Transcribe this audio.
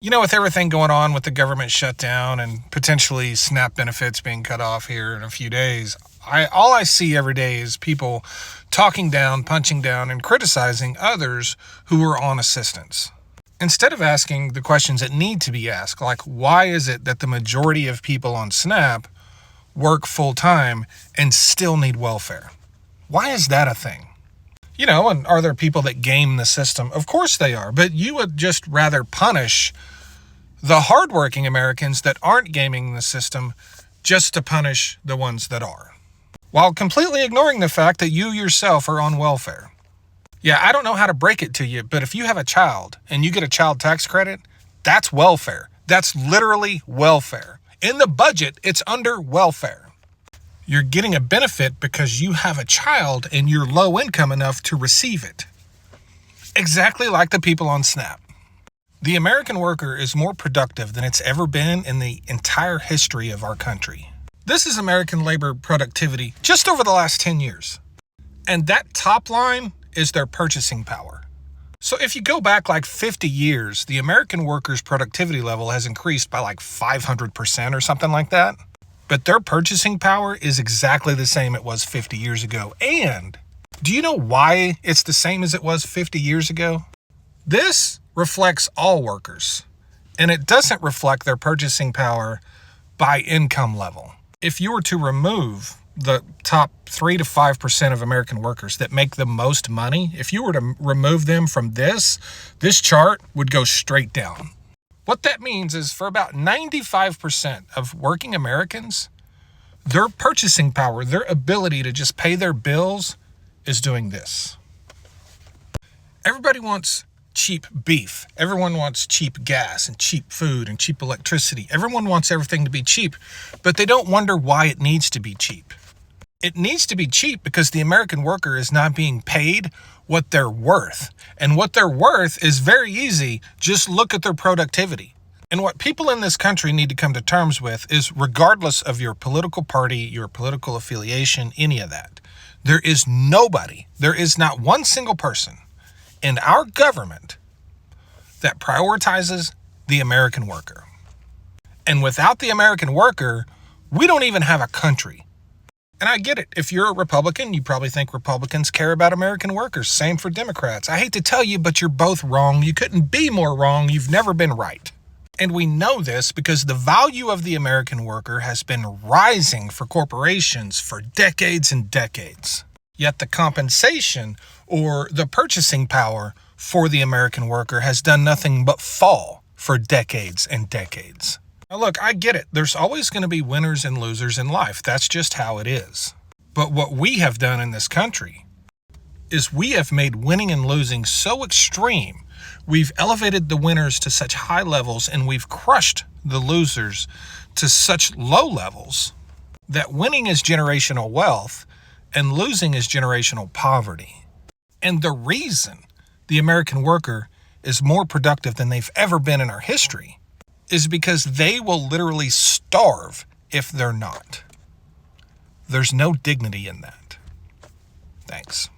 With everything going on with the government shutdown and potentially SNAP benefits being cut off here in a few days, all I see every day is people talking down, punching down, and criticizing others who are on assistance. Instead of asking the questions that need to be asked, like why is it that the majority of people on SNAP work full-time and still need welfare? Why is that a thing? And are there people that game the system? Of course they are, but you would just rather punish the hardworking Americans that aren't gaming the system just to punish the ones that are, while completely ignoring the fact that you yourself are on welfare. Yeah, I don't know how to break it to you, but if you have a child and you get a child tax credit, that's welfare. That's literally welfare. In the budget, it's under welfare. You're getting a benefit because you have a child and you're low income enough to receive it. Exactly like the people on SNAP. The American worker is more productive than it's ever been in the entire history of our country. This is American labor productivity just over the last 10 years. And that top line is their purchasing power. So if you go back like 50 years, the American worker's productivity level has increased by like 500% or something like that. But their purchasing power is exactly the same it was 50 years ago. And do you know why it's the same as it was 50 years ago? This reflects all workers, and it doesn't reflect their purchasing power by income level. If you were to remove the top 3 to 5% of American workers that make the most money, if you were to remove them from this chart would go straight down. What that means is for about 95% of working Americans, their purchasing power, their ability to just pay their bills is doing this. Everybody wants cheap beef. Everyone wants cheap gas and cheap food and cheap electricity. Everyone wants everything to be cheap, but they don't wonder why it needs to be cheap. It needs to be cheap because the American worker is not being paid what they're worth. And what they're worth is very easy. Just look at their productivity. And what people in this country need to come to terms with is, regardless of your political party, your political affiliation, any of that, there is not one single person in our government that prioritizes the American worker. And without the American worker, we don't even have a country. And I get it. If you're a Republican, you probably think Republicans care about American workers. Same for Democrats. I hate to tell you, but you're both wrong. You couldn't be more wrong. You've never been right. And we know this because the value of the American worker has been rising for corporations for decades and decades. Yet the compensation or the purchasing power for the American worker has done nothing but fall for decades and decades. Now look, I get it. There's always going to be winners and losers in life. That's just how it is. But what we have done in this country is we have made winning and losing so extreme. We've elevated the winners to such high levels and we've crushed the losers to such low levels that winning is generational wealth and losing is generational poverty. And the reason the American worker is more productive than they've ever been in our history is because they will literally starve if they're not. There's no dignity in that. Thanks.